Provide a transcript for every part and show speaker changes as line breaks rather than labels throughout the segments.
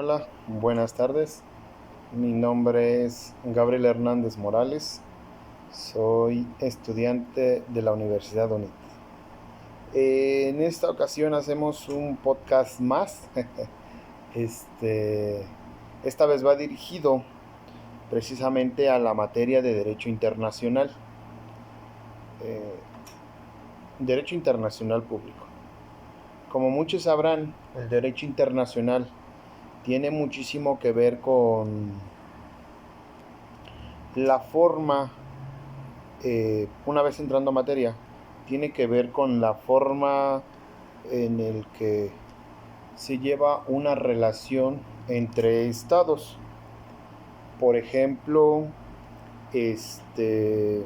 Hola, buenas tardes. Mi nombre es Gabriel Hernández Morales. Soy estudiante de la Universidad UNIT. En esta ocasión hacemos un podcast más. Este, esta vez va dirigido precisamente a la materia de Derecho Internacional. eh, Derecho Internacional Público. Como muchos sabrán, el derecho internacional tiene muchísimo que ver con la forma, una vez entrando a materia, tiene que ver con la forma en el que se lleva una relación entre estados. Por ejemplo, este,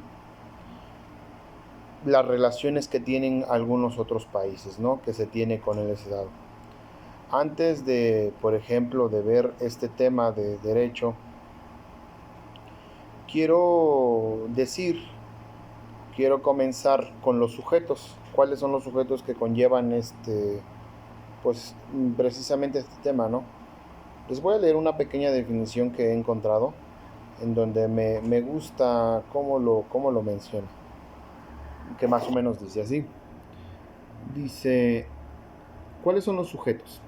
las relaciones que tienen algunos otros países, ¿no? Que se tiene con el estado. Antes de, por ejemplo, de ver este tema de derecho, quiero decir quiero comenzar con los sujetos. ¿Cuáles son los sujetos que conllevan pues precisamente este tema, ¿no? Les voy a leer una pequeña definición que he encontrado en donde me gusta cómo lo menciona, que más o menos dice así. Dice, ¿cuáles son los sujetos?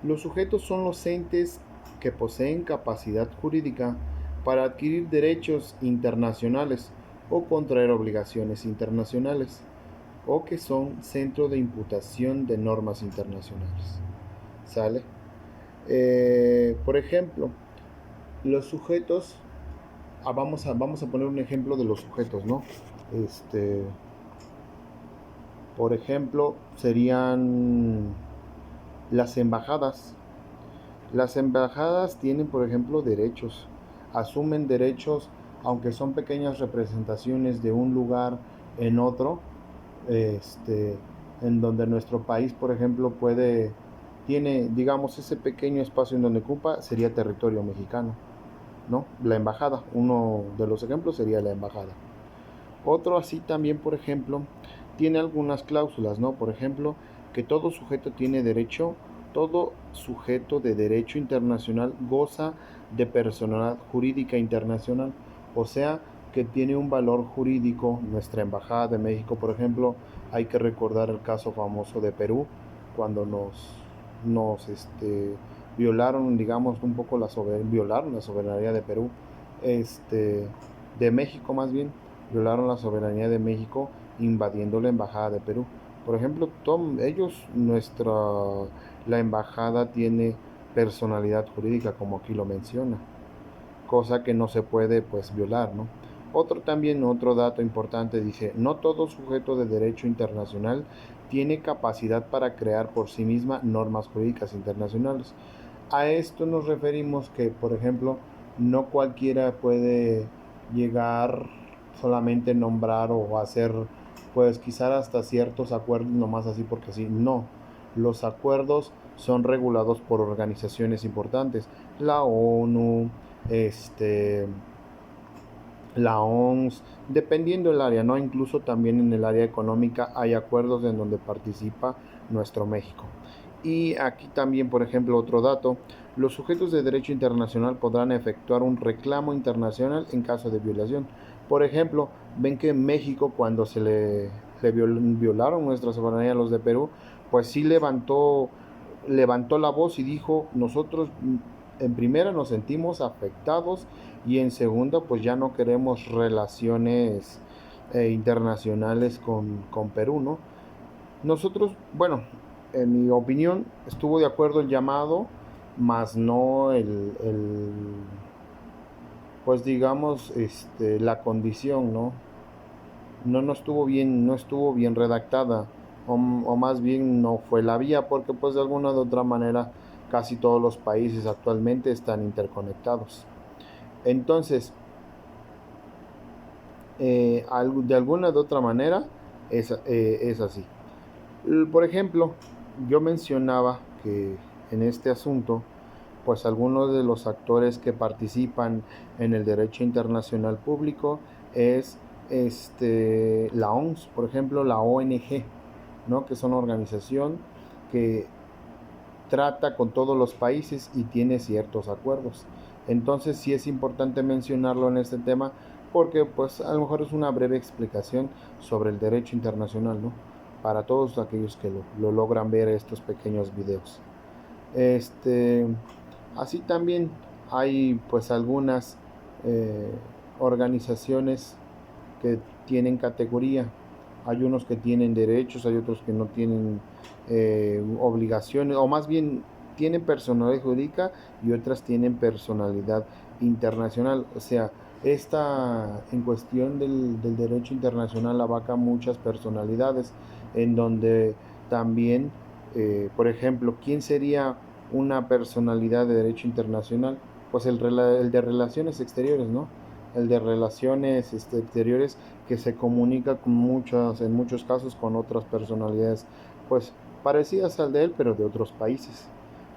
Los sujetos son los entes que poseen capacidad jurídica para adquirir derechos internacionales o contraer obligaciones internacionales, o que son centro de imputación de normas internacionales. ¿Sale? Por ejemplo, los sujetos, vamos a poner un ejemplo de los sujetos, ¿no? Este, por ejemplo, serían las embajadas. Las embajadas tienen, por ejemplo, derechos, asumen derechos, aunque son pequeñas representaciones de un lugar en otro, este, en donde nuestro país, por ejemplo, tiene, digamos, ese pequeño espacio en donde ocupa, sería territorio mexicano, ¿no? La embajada, uno de los ejemplos sería la embajada. Otro así también, por ejemplo, tiene algunas cláusulas, ¿no? Por ejemplo, que todo sujeto de derecho internacional goza de personalidad jurídica internacional, o sea, que tiene un valor jurídico. Nuestra embajada de México, por ejemplo, hay que recordar el caso famoso de Perú, cuando nos violaron, digamos, un poco violaron la soberanía de Perú, de México más bien, violaron la soberanía de México invadiendo la embajada de Perú. Por ejemplo, la embajada tiene personalidad jurídica, como aquí lo menciona, cosa que no se puede pues violar, ¿no? Otro dato importante dice, no todo sujeto de derecho internacional tiene capacidad para crear por sí misma normas jurídicas internacionales. A esto nos referimos que, por ejemplo, no cualquiera puede llegar solamente nombrar o hacer, pues quizás hasta ciertos acuerdos nomás así porque sí. No, los acuerdos son regulados por organizaciones importantes, la ONU, este, la OMS, dependiendo del área, ¿no? Incluso también en el área económica hay acuerdos en donde participa nuestro México. Y aquí también, por ejemplo, otro dato, los sujetos de derecho internacional podrán efectuar un reclamo internacional en caso de violación. Por ejemplo, ven que en México, cuando violaron nuestra soberanía a los de Perú, pues sí levantó la voz y dijo, nosotros en primera nos sentimos afectados y en segunda pues ya no queremos relaciones internacionales con Perú, ¿no? Nosotros, bueno, en mi opinión estuvo de acuerdo el llamado, más no pues digamos, la condición, ¿no? No estuvo bien redactada, o más bien no fue la vía, porque pues de alguna de otra manera casi todos los países actualmente están interconectados. Entonces, de alguna de otra manera es así. Por ejemplo, yo mencionaba que en este asunto, pues algunos de los actores que participan en el derecho internacional público es la OMS, por ejemplo, la ONG, ¿no? Que es una organización que trata con todos los países y tiene ciertos acuerdos. Entonces sí es importante mencionarlo en este tema porque pues a lo mejor es una breve explicación sobre el derecho internacional, ¿no? Para todos aquellos que lo logran ver estos pequeños videos. Este, Así también hay pues algunas eh, organizaciones que tienen categoría. Hay unos que tienen derechos, hay otros que no tienen obligaciones, o más bien tienen personalidad jurídica y otras tienen personalidad internacional. O sea, esta en cuestión del derecho internacional abarca muchas personalidades, en donde también, por ejemplo, ¿quién sería una personalidad de derecho internacional? Pues el de relaciones exteriores, ¿no? El de relaciones exteriores que se comunica con en muchos casos con otras personalidades, pues parecidas al de él, pero de otros países.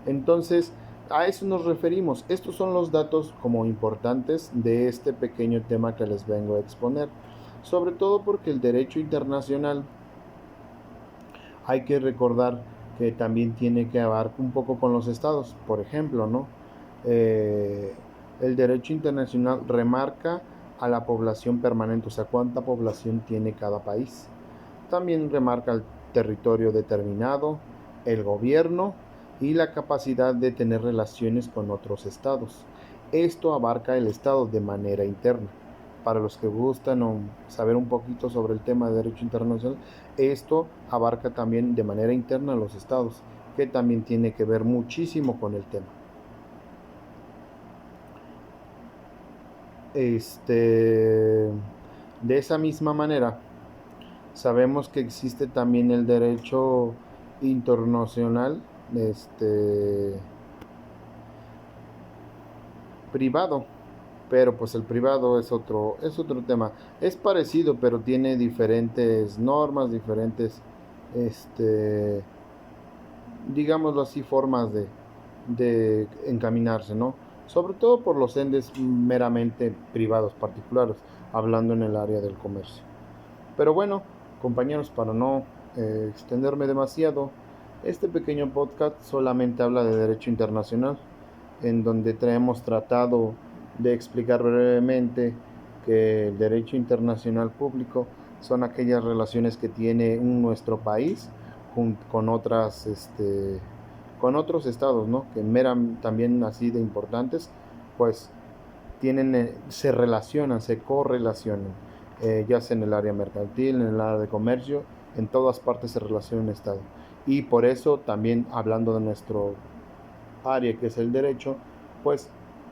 Entonces, a eso nos referimos. Estos son los datos como importantes de este pequeño tema que les vengo a exponer. Sobre todo porque el derecho internacional hay que recordar que también tiene que abarcar un poco con los estados. Por ejemplo, ¿no? Eh, el derecho internacional remarca a la población permanente, o sea, cuánta población tiene cada país. También remarca el territorio determinado, el gobierno y la capacidad de tener relaciones con otros estados. Esto abarca el estado de manera interna. Para los que gustan saber un poquito sobre el tema de derecho internacional, esto abarca también de manera interna los estados, que también tiene que ver muchísimo con el tema. De esa misma manera, sabemos que existe también el derecho internacional, privado, pero pues el privado es otro tema. Es parecido, pero tiene diferentes normas, diferentes, este, digámoslo así, formas de encaminarse, ¿no? Sobre todo por los entes meramente privados, particulares, hablando en el área del comercio. Pero bueno, compañeros, para no extenderme demasiado, este pequeño podcast solamente habla de derecho internacional, en donde hemos tratado de explicar brevemente que el derecho internacional público son aquellas relaciones que tiene nuestro país con con otros estados, ¿no? Que meran también así de importantes, pues se relacionan, se correlacionan, ya sea en el área mercantil, en el área de comercio, en todas partes se relaciona un estado. Y por eso también hablando de nuestro área que es el derecho, pues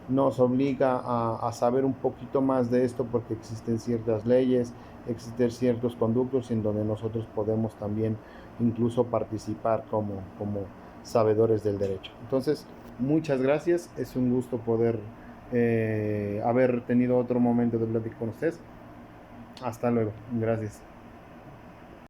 nos obliga a saber un poquito más de esto porque existen ciertas leyes, existen ciertos conductos en donde nosotros podemos también incluso participar como sabedores del derecho. Entonces, muchas gracias, es un gusto poder haber tenido otro momento de plática con ustedes. Hasta luego, gracias.